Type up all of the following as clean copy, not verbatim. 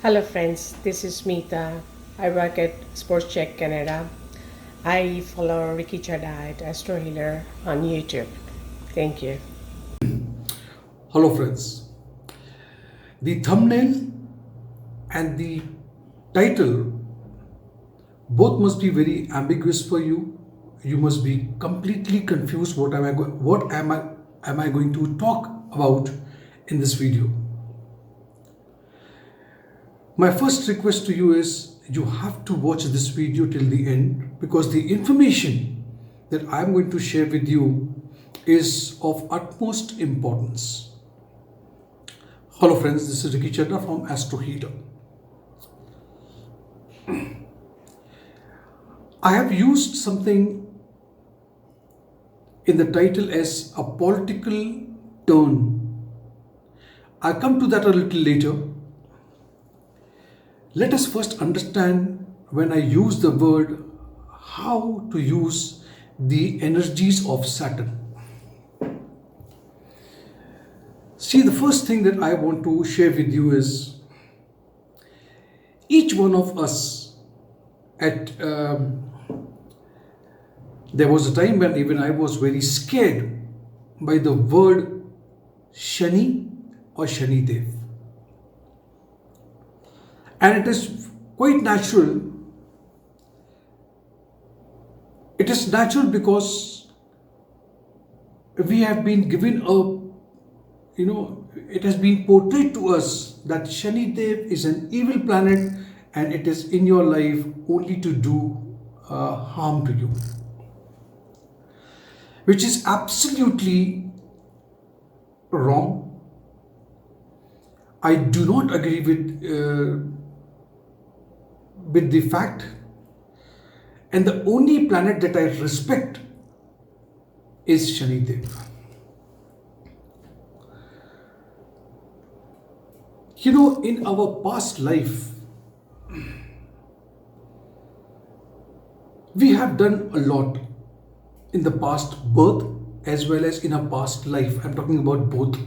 Hello friends, this is Meeta. I work at Sports Check Canada. I follow Ricky Chadha at Astro Healer on YouTube. Thank you. Hello friends. The thumbnail and the title both must be very ambiguous for you. You must be completely confused what am I going to talk about in this video. My first request to you is you have to watch this video till the end because the information that I am going to share with you is of utmost importance. Hello friends, this is Ricky Chadha from Astro Healer. I have used something in the title as a political turn. I'll come to that a little later. Let us first understand when I use the word how to use the energies of Saturn. See, the first thing that I want to share with you is each one of us there was a time when even I was very scared by the word Shani or Shani Dev. And it is quite natural. It is natural because we have been given it has been portrayed to us that Shani Dev is an evil planet and it is in your life only to do harm to you. Which is absolutely wrong. I do not agree with the fact, and the only planet that I respect is Shani Dev. In our past life, we have done a lot in the past birth as well as in a past life. I'm talking about both.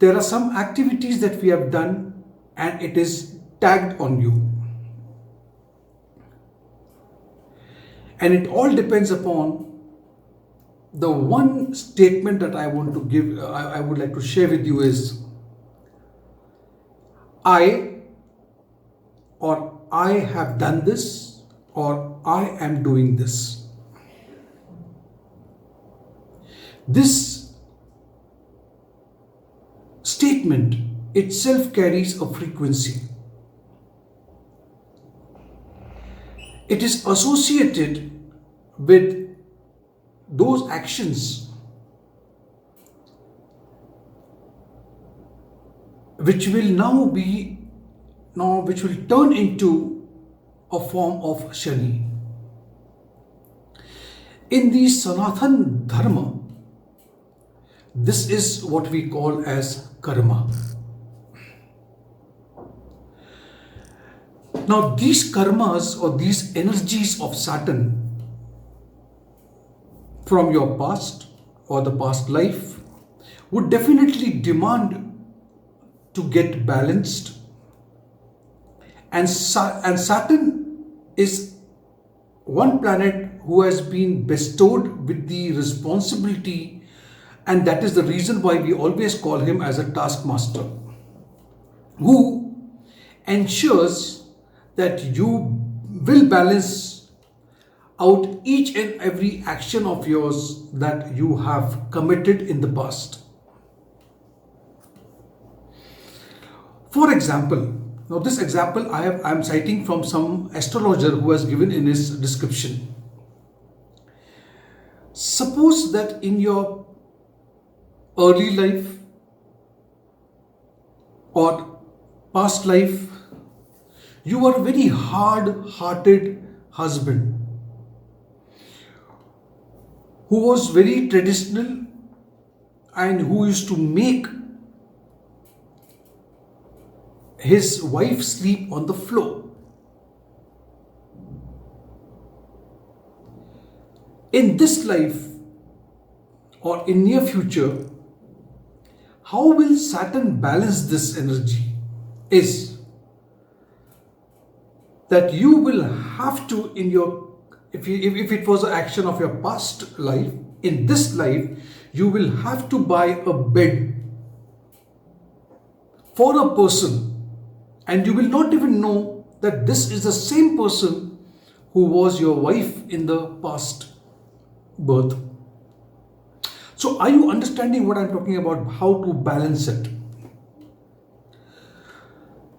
There are some activities that we have done and it is tagged on you. And it all depends upon the one statement that I want to give, I would like to share with you is I have done this or I am doing this. This statement itself carries a frequency. It is associated with those actions which will turn into a form of Shani. In the Sanathan Dharma, this is what we call as karma. Now these karmas or these energies of Saturn from your past or the past life would definitely demand to get balanced. And Saturn is one planet who has been bestowed with the responsibility, and that is the reason why we always call him as a taskmaster, who ensures that you will balance out each and every action of yours that you have committed in the past. For example, now this example I am citing from some astrologer who has given in his description. Suppose that in your early life or past life, you were a very hard-hearted husband who was very traditional and who used to make his wife sleep on the floor. In this life or in near future, how will Saturn balance this energy is that you will have to, in your, if it was an action of your past life, in this life, you will have to buy a bed for a person, and you will not even know that this is the same person who was your wife in the past birth. So are you understanding what I'm talking about, how to balance it?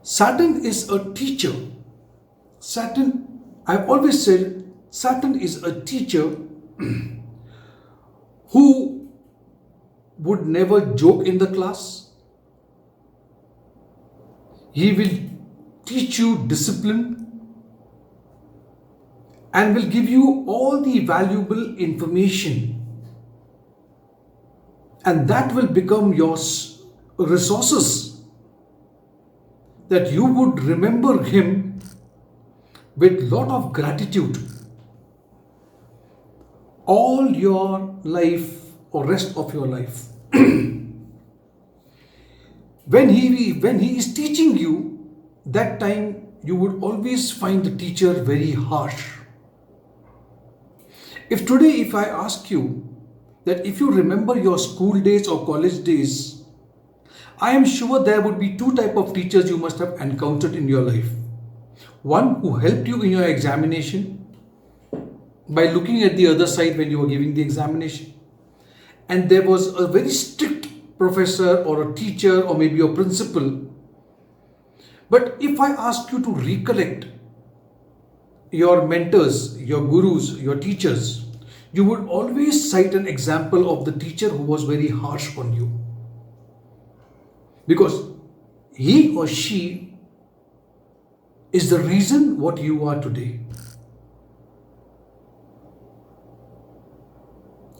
Saturn is a teacher. Saturn, I've always said, Saturn is a teacher who would never joke in the class. He will teach you discipline and will give you all the valuable information, and that will become your resources, that you would remember him with lot of gratitude all your life or rest of your life. When he is teaching you, that time you would always find the teacher very harsh. If today, if I ask you that if you remember your school days or college days, I am sure there would be two types of teachers you must have encountered in your life. One who helped you in your examination by looking at the other side when you were giving the examination. And there was a very strict professor or a teacher or maybe a principal. But if I ask you to recollect your mentors, your gurus, your teachers, you would always cite an example of the teacher who was very harsh on you. Because he or she is the reason what you are today.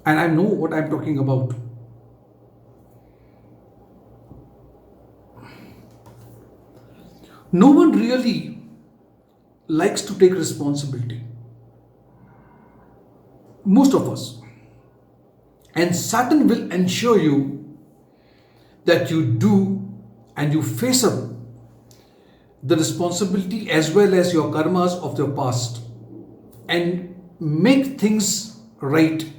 And I know what I'm talking about. No one really likes to take responsibility. Most of us. And Saturn will ensure you that you do and you face up the responsibility as well as your karmas of your past and make things right.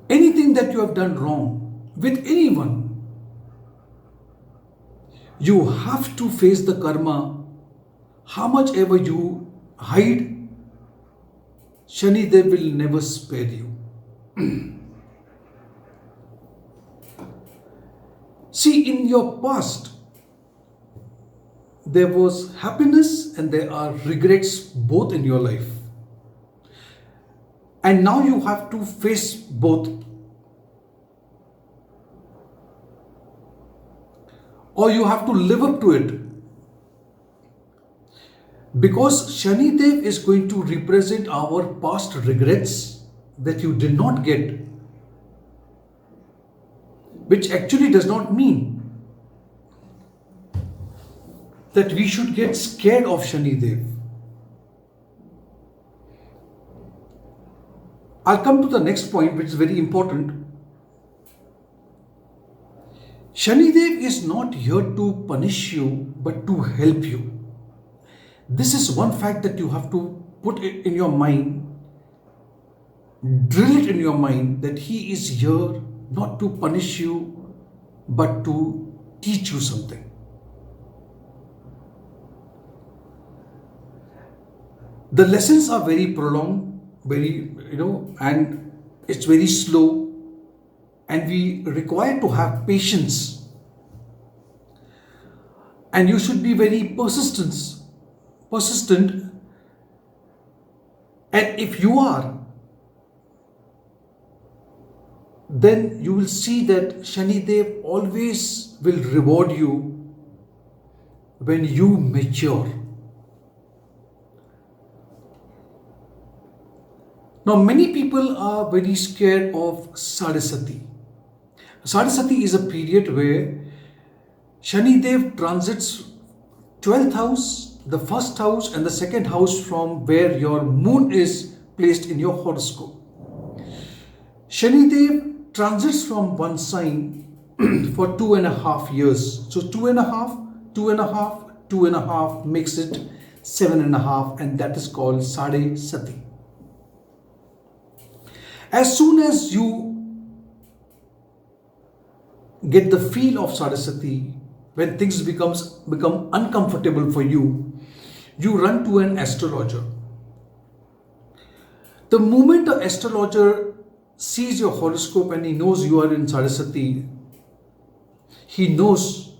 Anything that you have done wrong with anyone, you have to face the karma. How much ever you hide, Shani Dev will never spare you. See, in your past, there was happiness and there are regrets both in your life. And now you have to face both. Or you have to live up to it. Because Shani Dev is going to represent our past regrets that you did not get, which actually does not mean that we should get scared of Shani Dev. I'll come to the next point, which is very important. Shani Dev is not here to punish you, but to help you. This is one fact that you have to put it in your mind, drill it in your mind, that he is here not to punish you, but to teach you something. The lessons are very prolonged, very, and it's very slow. And we require to have patience. And you should be very persistent. And if you are, then you will see that Shani Dev always will reward you when you mature. Now, many people are very scared of Sadhasati. Sadhasati is a period where Shani Dev transits 12th house, the first house and the second house from where your moon is placed in your horoscope. Shani Dev transits from one sign for 2.5 years. So 2.5, 2.5, 2.5 makes it 7.5, and that is called Sade Sati. As soon as you get the feel of Sadasati, when things become uncomfortable for you, you run to an astrologer. The moment an astrologer sees your horoscope and he knows you are in Sadasati, he knows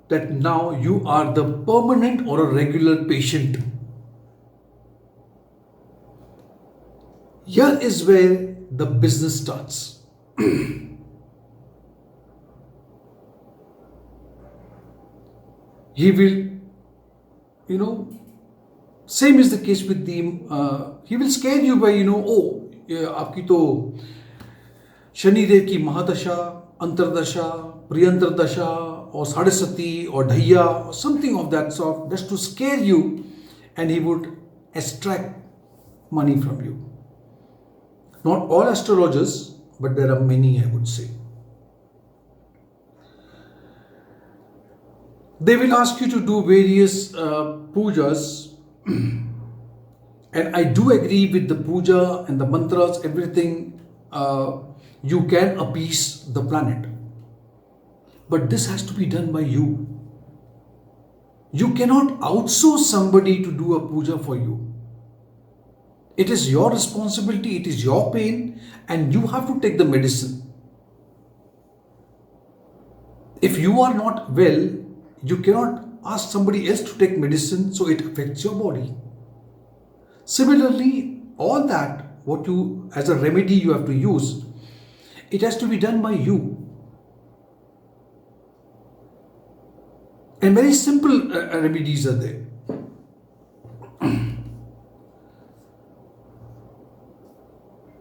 that now you are the permanent or a regular patient. Here is where the business starts. He will, same is the case with he will scare you by, oh, आपकी तो शनि देव की महादशा, अंतरदशा, प्रियंतरदशा or Sadasati or Dhaiya or something of that sort, just to scare you, and he would extract money from you. Not all astrologers, but there are many, I would say. They will ask you to do various pujas, and I do agree with the puja and the mantras, everything. You can appease the planet. But this has to be done by you. You cannot outsource somebody to do a puja for you. It is your responsibility, it is your pain, and you have to take the medicine. If you are not well, you cannot ask somebody else to take medicine so it affects your body. Similarly, all that, what you, as a remedy you have to use, it has to be done by you. And very simple remedies are there.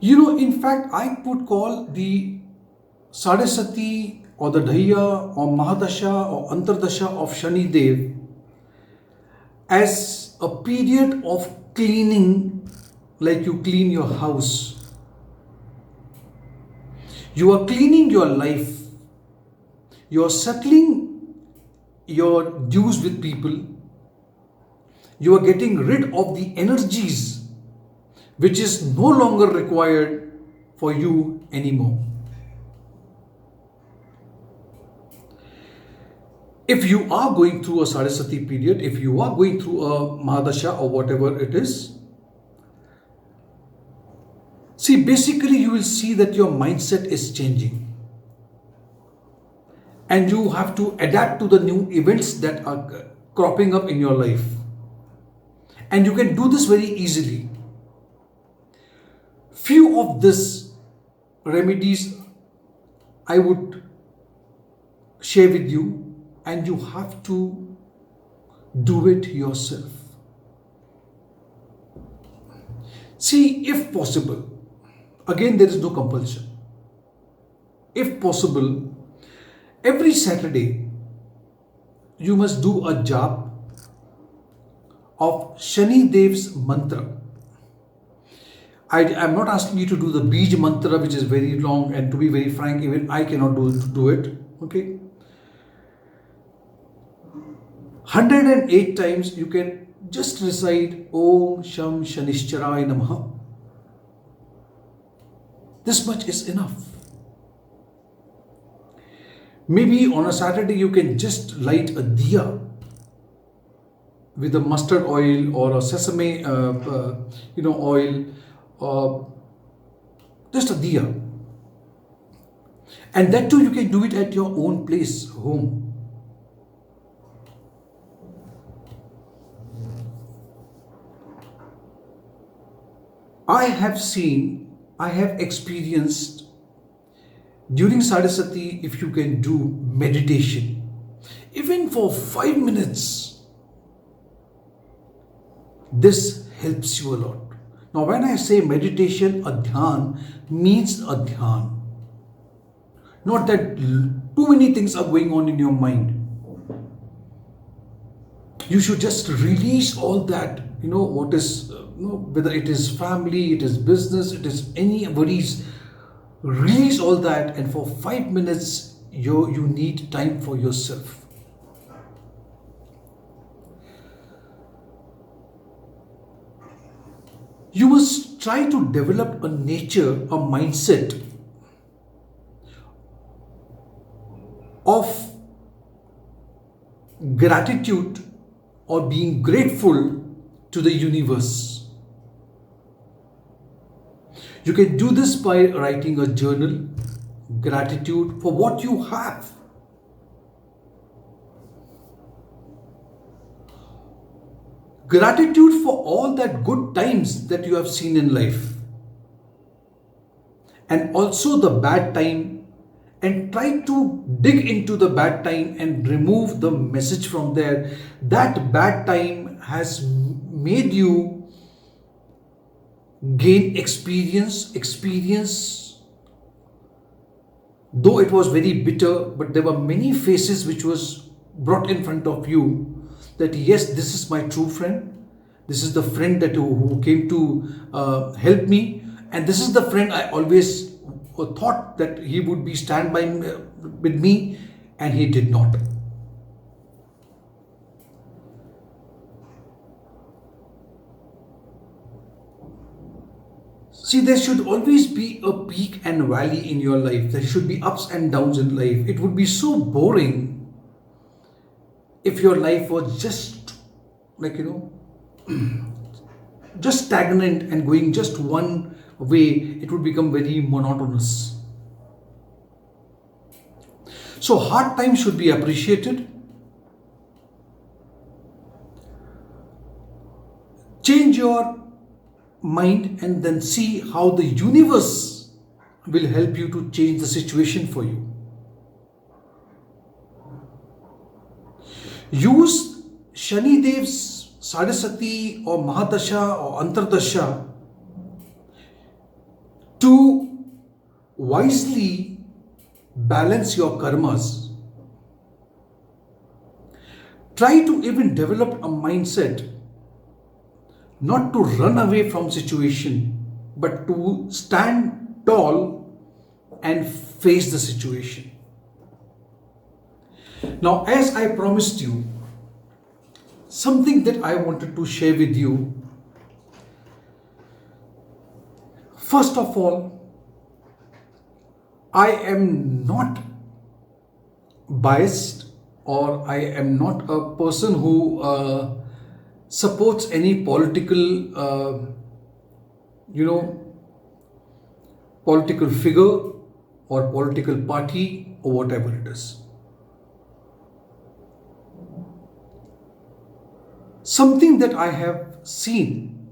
In fact, I would call the Sadasati or the Dhaiya or Mahadasha or Antardasha of Shani Dev as a period of cleaning, like you clean your house. You are cleaning your life. You are settling your dues with people. You are getting rid of the energies which is no longer required for you anymore. If you are going through a Saraswati period, if you are going through a Mahadasha or whatever it is, see, basically you will see that your mindset is changing. And you have to adapt to the new events that are cropping up in your life. And you can do this very easily. Few of these remedies I would share with you, and you have to do it yourself. See, if possible, again there is no compulsion. If possible, every Saturday you must do a jap of Shani Dev's mantra. I am not asking you to do the Bij mantra, which is very long, and to be very frank, even I cannot do it. Okay? 108 times you can just recite Om Sham Shanishcharai Namaha. This much is enough. Maybe on a Saturday you can just light a diya with a mustard oil or a sesame oil, just a diya. And that too you can do it at your own place, home. I have experienced during Sadasati, if you can do meditation, even for 5 minutes, this helps you a lot. Now, when I say meditation, a dhyan means a dhyan. Not that too many things are going on in your mind. You should just release all that, what is, whether it is family, it is business, it is any worries. Release all that, and for 5 minutes, you need time for yourself. You must try to develop a nature, a mindset of gratitude or being grateful to the universe. You can do this by writing a journal, gratitude for what you have. Gratitude for all that good times that you have seen in life. And also the bad time, and try to dig into the bad time and remove the message from there. That bad time has made you gain experience, though it was very bitter, but there were many faces which was brought in front of you, that yes, this is my true friend, this is the friend that who came to help me, and this is the friend I always thought that he would be stand by with me, and he did not. See, there should always be a peak and valley in your life. There should be ups and downs in life. It would be so boring if your life was just like, just stagnant and going just one way. It would become very monotonous. So hard times should be appreciated. Change your mind and then see how the universe will help you to change the situation for you. Use Shani Dev's Sadasati or Mahadasha or Antardasha to wisely balance your karmas. Try to even develop a mindset not to run away from situation, but to stand tall and face the situation. Now, as I promised you, something that I wanted to share with you. First of all, I am not biased, or I am not a person who supports any political, political figure or political party or whatever it is. Something that I have seen,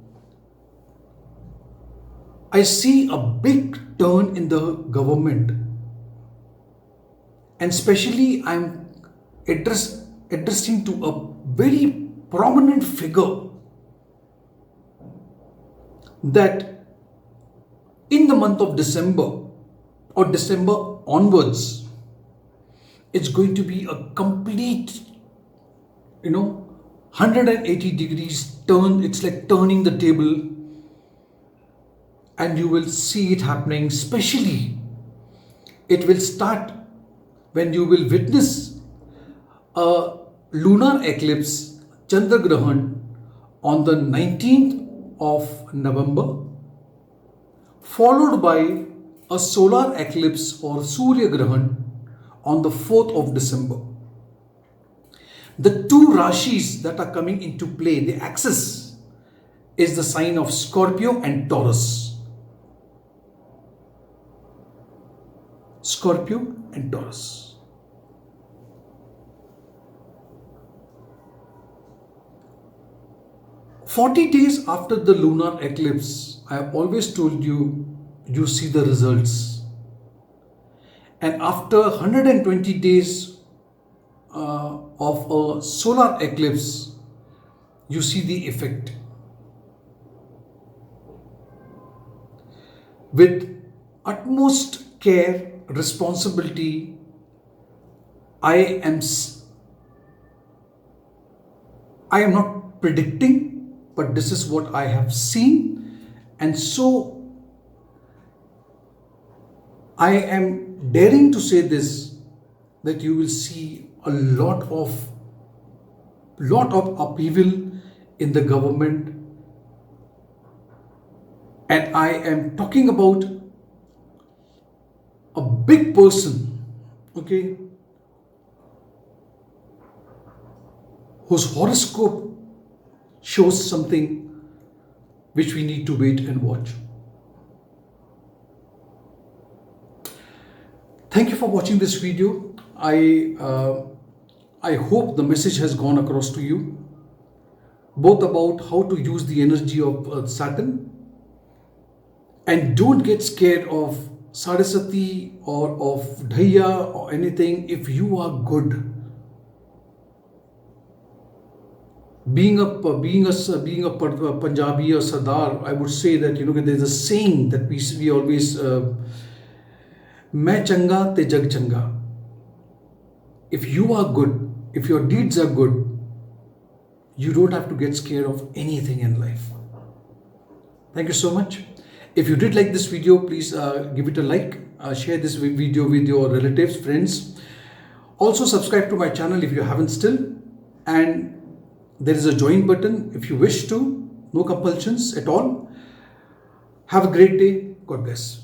I see a big turn in the government, and especially I'm addressing to a very prominent figure, that in the month of December or December onwards, it's going to be a complete, 180 degrees turn. It's like turning the table, and you will see it happening. Especially, it will start when you will witness a lunar eclipse, Chandragrahan, on the 19th of November, followed by a solar eclipse or Surya Grahan on the 4th of December. The two Rashis that are coming into play, the axis, is the sign of Scorpio and Taurus. Scorpio and Taurus. "40 days after the lunar eclipse, I have always told you, you see the results. And after 120 days of a solar eclipse, you see the effect. With utmost care, responsibility, I am not predicting, but this is what I have seen, and so I am daring to say this, that you will see a lot of upheaval in the government, and I am talking about a big person, okay, whose horoscope shows something which we need to wait and watch. Thank you for watching this video. I hope the message has gone across to you, both about how to use the energy of Saturn, and don't get scared of Saraswati or of Dhaiya or anything. If you are good, being a Punjabi or Sardar, I would say that there's a saying that we always "Main changa te jag changa." If you are good, if your deeds are good, you don't have to get scared of anything in life. Thank you so much. If you did like this video, please give it a like, share this video with your relatives, friends. Also subscribe to my channel if you haven't still, and there is a join button if you wish to. No compulsions at all. Have a great day. God bless.